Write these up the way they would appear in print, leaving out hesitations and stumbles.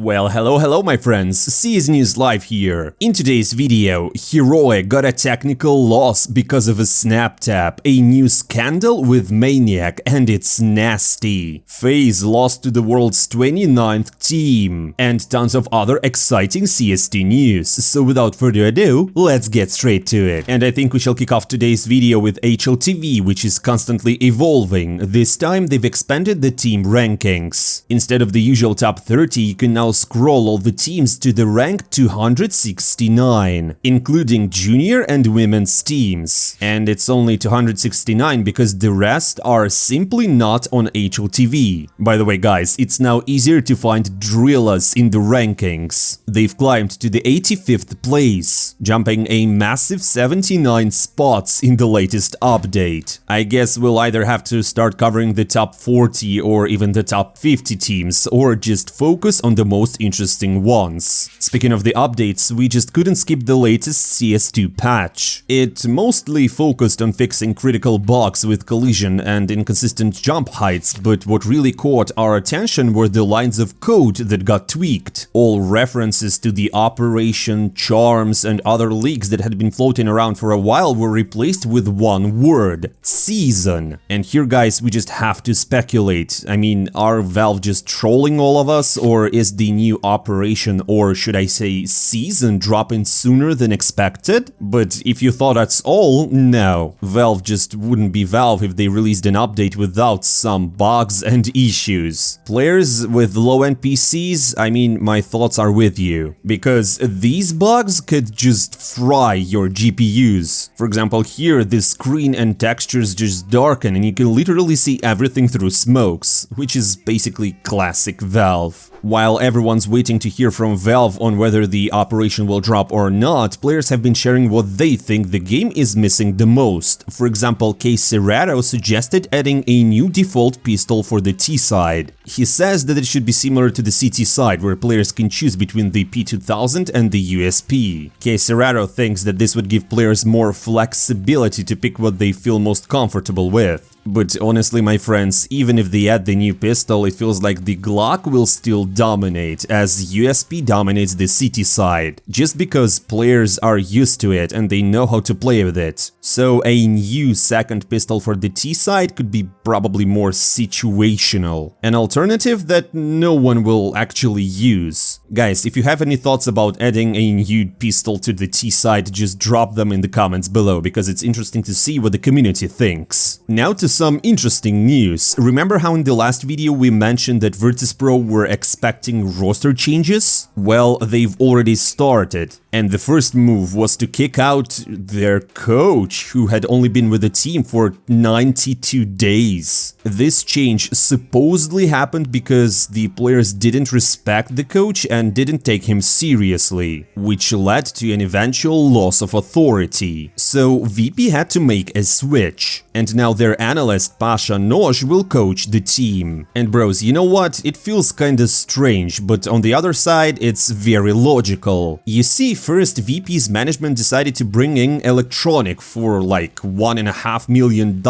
Well, hello my friends, CS News Live here. In today's video, Heroic got a technical loss because of a SnapTap, a new scandal with Maniac, and it's nasty. Faze lost to the world's 29th team, and tons of other exciting CST news. So without further ado, let's get straight to it. And I think we shall kick off today's video with HLTV, which is constantly evolving. This time they've expanded the team rankings. Instead of the usual top 30, you can now scroll all the teams to the rank 269, including junior and women's teams. And it's only 269 because the rest are simply not on HLTV. By the way guys, it's now easier to find drillers in the rankings. They've climbed to the 85th place, jumping a massive 79 spots in the latest update. I guess we'll either have to start covering the top 40 or even the top 50 teams, or just focus on the most interesting ones. Speaking of the updates, we just couldn't skip the latest CS2 patch. It mostly focused on fixing critical bugs with collision and inconsistent jump heights, but what really caught our attention were the lines of code that got tweaked. All references to the operation, charms, and other leaks that had been floating around for a while were replaced with one word: season. And here guys, we just have to speculate. I mean, are Valve just trolling all of us, or is the new operation, or should I say season, dropping sooner than expected? But if you thought that's all, no. Valve just wouldn't be Valve if they released an update without some bugs and issues. Players with low-end PCs, I mean, my thoughts are with you, because these bugs could just fry your GPUs. For example, here the screen and textures just darken and you can literally see everything through smokes, which is basically classic Valve. While everyone's waiting to hear from Valve on whether the operation will drop or not, players have been sharing what they think the game is missing the most. For example, KSCERATO suggested adding a new default pistol for the T side. He says that it should be similar to the CT side, where players can choose between the P2000 and the USP. KSCERATO thinks that this would give players more flexibility to pick what they feel most comfortable with. But honestly, my friends, even if they add the new pistol, it feels like the Glock will still dominate, as USP dominates the CT side, just because players are used to it and they know how to play with it. So a new second pistol for the T side could be probably more situational, an alternative that no one will actually use. Guys, if you have any thoughts about adding a new pistol to the T side, just drop them in the comments below, because it's interesting to see what the community thinks. Now to some interesting news. Remember how in the last video we mentioned that Virtus.pro were expecting roster changes? Well, they've already started. And the first move was to kick out their coach, who had only been with the team for 92 days. This change supposedly happened because the players didn't respect the coach and didn't take him seriously, which led to an eventual loss of authority. So VP had to make a switch, and now their analyst Pasha Nozhe will coach the team. And bros, you know what? It feels kinda strange, but on the other side, it's very logical. You see, first VP's management decided to bring in Electronic for like $1.5 million,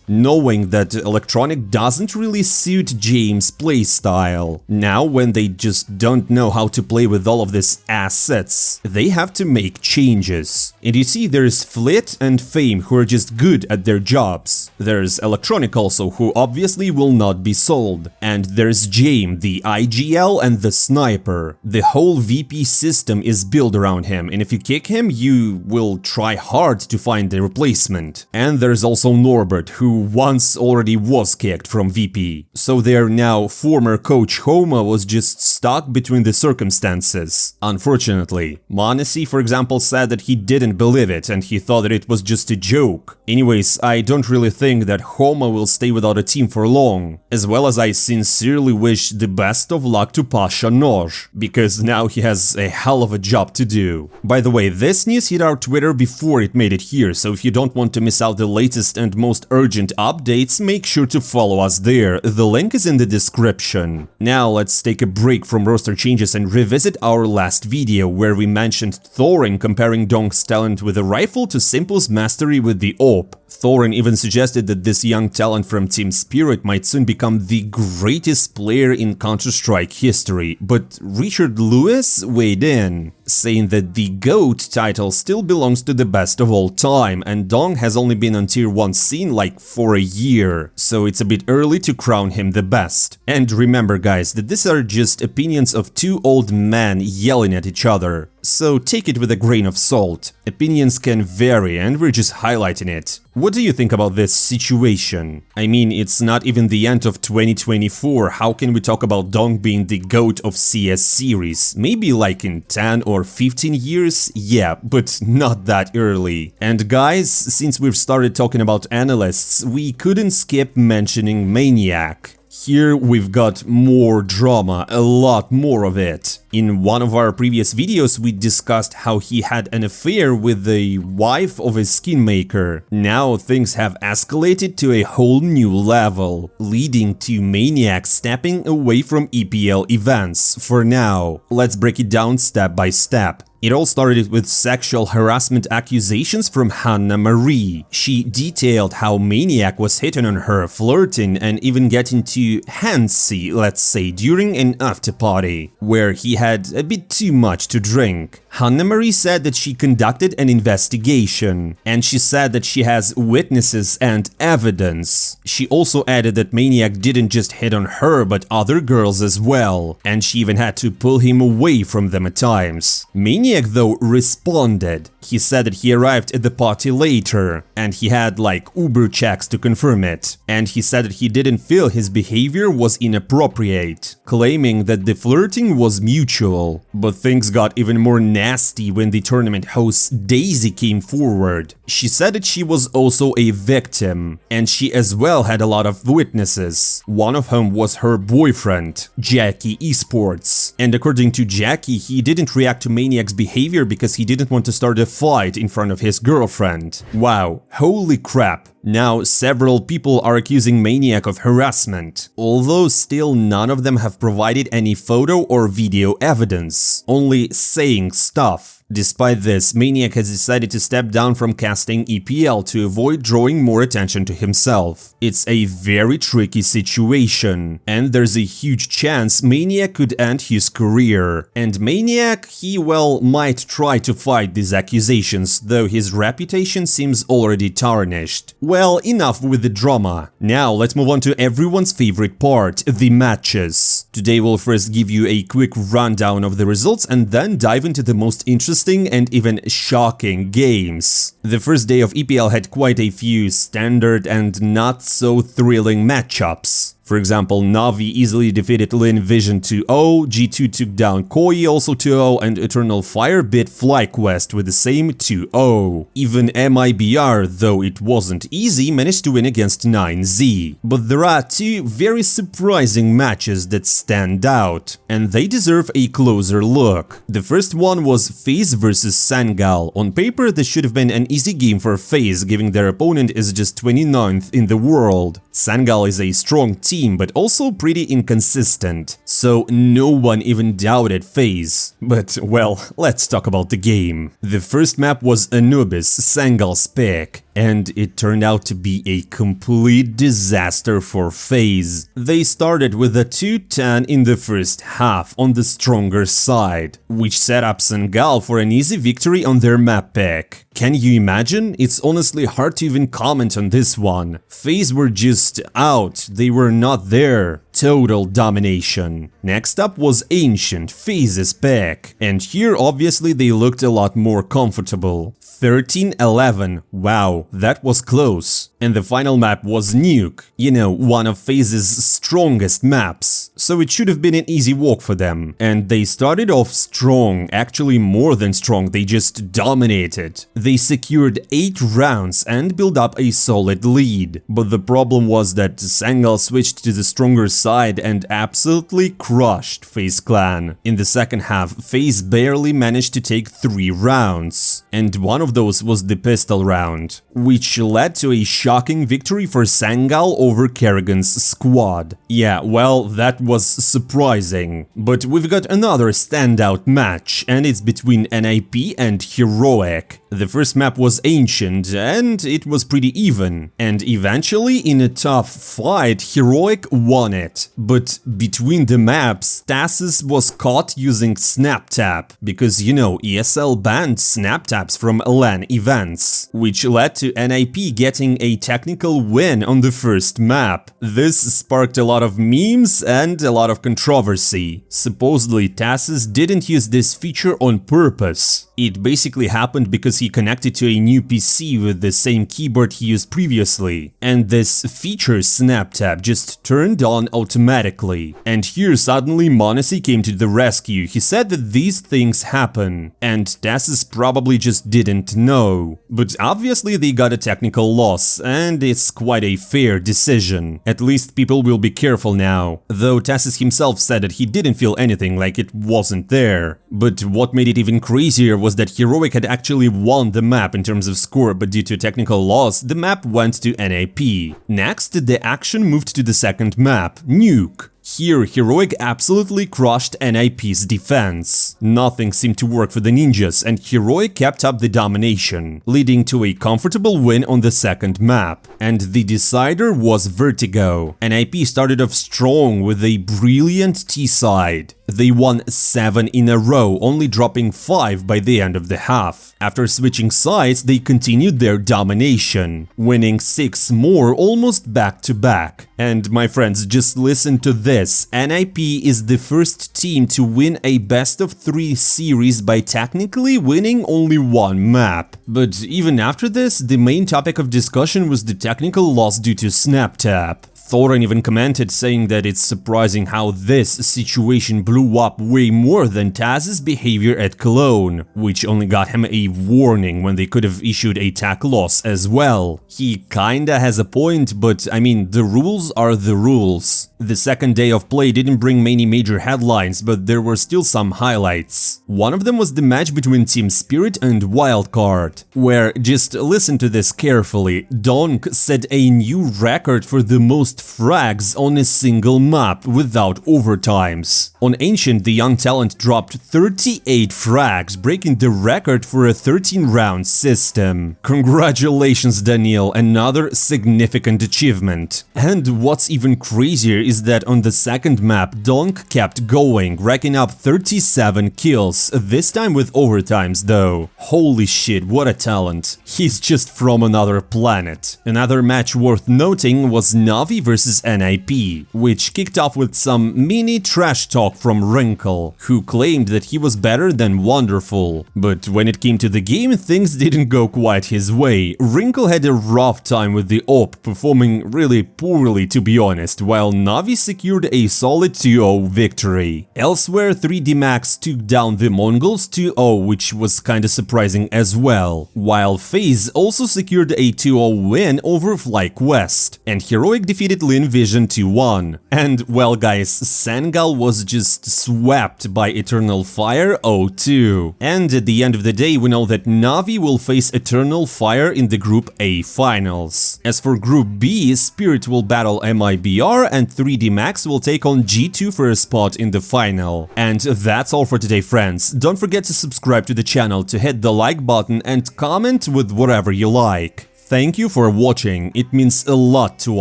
knowing that Electronic doesn't really suit Jame's playstyle. Now, when they just don't know how to play with all of these assets, they have to make changes. And you see, there's Flit and Fame, who are just good at their jobs. There's Electronic also, who obviously will not be sold. And there's Jame, the IGL and the sniper. The whole VP system is built around him, and if you kick him, you will try hard to find a replacement. And there's also Norbert, who once already was kicked from VP. So their now former coach Homa was just stuck between the circumstances. Unfortunately, Maniac, for example, said that he didn't believe it and he thought that it was just a joke. Anyways, I don't really think that Homa will stay without a team for long, as well as I sincerely wish the best of luck to Pasha Nozhe, because now he has a hell of a job to do. By the way, this news hit our Twitter before it made it here, so if you don't want to miss out the latest and most urgent updates, make sure to follow us there. The link is in the description. Now let's take a break from roster changes and revisit our last video, where we mentioned Thorin comparing Donk's talent with a rifle powerful to simplest mastery with the AWP. Thorin even suggested that this young talent from Team Spirit might soon become the greatest player in Counter-Strike history, but Richard Lewis weighed in, saying that the GOAT title still belongs to the best of all time, and Donk has only been on Tier 1 scene like for a year, so it's a bit early to crown him the best. And remember guys, that these are just opinions of two old men yelling at each other, so take it with a grain of salt. Opinions can vary and we're just highlighting it. What do you think about this situation? I mean, it's not even the end of 2024, how can we talk about Donk being the GOAT of CS series? Maybe like in 10 or 15 years? Yeah, but not that early. And guys, since we've started talking about analysts, we couldn't skip mentioning Maniac. Here we've got more drama, a lot more of it. In one of our previous videos we discussed how he had an affair with the wife of a skin maker. Now things have escalated to a whole new level, leading to Maniac stepping away from EPL events for now. Let's break it down step by step. It all started with sexual harassment accusations from Hannah Marie. She detailed how Maniac was hitting on her, flirting and even getting too handsy, let's say, during an after party, where he had a bit too much to drink. Hannah Marie said that she conducted an investigation, and she said that she has witnesses and evidence. She also added that Maniac didn't just hit on her but other girls as well, and she even had to pull him away from them at times. Maniac though responded. He said that he arrived at the party later, and he had like Uber checks to confirm it, and he said that he didn't feel his behavior was inappropriate, claiming that the flirting was mutual. But things got even more nasty when the tournament host Daisy came forward. She said that she was also a victim, and she as well had a lot of witnesses, one of whom was her boyfriend, Jackie Esports. And according to Jackie, he didn't react to Maniac's behavior because he didn't want to start a fight in front of his girlfriend. Wow, holy crap. Now, several people are accusing Maniac of harassment, although still none of them have provided any photo or video evidence, only saying stuff. Despite this, Maniac has decided to step down from casting EPL to avoid drawing more attention to himself. It's a very tricky situation, and there's a huge chance Maniac could end his career. And Maniac, he well might try to fight these accusations, though his reputation seems already tarnished. Well, enough with the drama. Now let's move on to everyone's favorite part, the matches. Today we'll first give you a quick rundown of the results and then dive into the most interesting and even shocking games. The first day of EPL had quite a few standard and not so thrilling matchups. For example, Navi easily defeated Lin Vision 2-0, G2 took down Koi also 2-0, and Eternal Fire beat FlyQuest with the same 2-0. Even MIBR, though it wasn't easy, managed to win against 9Z. But there are two very surprising matches that stand out, and they deserve a closer look. The first one was Faze vs Sangal. On paper, this should have been an easy game for Faze, given their opponent is just 29th in the world. Sangal is a strong team, but also pretty inconsistent, so no one even doubted Faze. But well, let's talk about the game. The first map was Anubis, Sangal's pick, and it turned out to be a complete disaster for Faze. They started with a 2-10 in the first half on the stronger side, which set up Sangal for an easy victory on their map pick. Can you imagine? It's honestly hard to even comment on this one. Faze were just out, they were not there. Total domination. Next up was Ancient, Faze's pick, and here obviously they looked a lot more comfortable. 13-11, wow, that was close. And the final map was Nuke, you know, one of Faze's strongest maps, so it should have been an easy walk for them. And they started off strong, actually more than strong, they just dominated. They secured 8 rounds and built up a solid lead, but the problem was that Sangal switched to the stronger side side and absolutely crushed Faze clan. In the second half, Faze barely managed to take 3 rounds, and one of those was the pistol round, which led to a shocking victory for Sangal over Kerrigan's squad. Yeah, well, that was surprising. But we've got another standout match, and it's between NIP and Heroic. The first map was Ancient, and it was pretty even. And eventually, in a tough fight, Heroic won it. But between the maps, Stasis was caught using SnapTap, because, you know, ESL banned SnapTaps from LAN events, which led to NIP getting a technical win on the first map. This sparked a lot of memes and a lot of controversy. Supposedly, Stasis didn't use this feature on purpose. It basically happened because he connected to a new PC with the same keyboard he used previously, and this feature SnapTap just turned on automatically. And here suddenly m0NESY came to the rescue. He said that these things happen, and Stasis probably just didn't know. But obviously they got a technical loss, and it's quite a fair decision. At least people will be careful now, though Stasis himself said that he didn't feel anything, like it wasn't there. But what made it even crazier was that Heroic had actually won the map in terms of score, but due to technical loss, the map went to NIP. Next, the action moved to the second map, Nuke. Here, Heroic absolutely crushed NIP's defense. Nothing seemed to work for the ninjas, and Heroic kept up the domination, leading to a comfortable win on the second map. And the decider was Vertigo. NIP started off strong with a brilliant T-side. They won 7 in a row, only dropping 5 by the end of the half. After switching sides, they continued their domination, winning 6 more almost back to back. And my friends, just listen to this. NIP is the first team to win a best-of-3 series by technically winning only 1 map. But even after this, the main topic of discussion was the technical loss due to SnapTap. Thoran even commented saying that it's surprising how this situation blew up way more than Taz's behavior at Cologne, which only got him a warning when they could have issued a tech loss as well. He kinda has a point, but I mean, the rules are the rules. The second day of play didn't bring many major headlines, but there were still some highlights. One of them was the match between Team Spirit and Wildcard, where, just listen to this carefully, Donk set a new record for the most frags on a single map without overtimes. On Ancient, the young talent dropped 38 frags, breaking the record for a 13-round system. Congratulations, Daniel, another significant achievement. And what's even crazier is that on the second map, Donk kept going, racking up 37 kills, this time with overtimes though. Holy shit, what a talent. He's just from another planet. Another match worth noting was Navi versus NIP, which kicked off with some mini trash talk from Wrinkle, who claimed that he was better than Wonderful. But when it came to the game, things didn't go quite his way. Wrinkle had a rough time with the AWP, performing really poorly to be honest, while Navi secured a solid 2-0 victory. Elsewhere, 3D Max took down the Mongols 2-0, which was kinda surprising as well, while Faze also secured a 2-0 win over FlyQuest, and Heroic defeated Lin Vision 2-1. And well guys, Sangal was just swept by Eternal Fire 0-2. And at the end of the day, we know that Navi will face Eternal Fire in the Group A finals. As for Group B, Spirit will battle MIBR and 3D Max will take on G2 for a spot in the final. And that's all for today, friends. Don't forget to subscribe to the channel, to hit the like button and comment with whatever you like. Thank you for watching, it means a lot to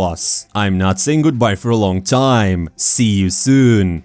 us. I'm not saying goodbye for a long time. See you soon.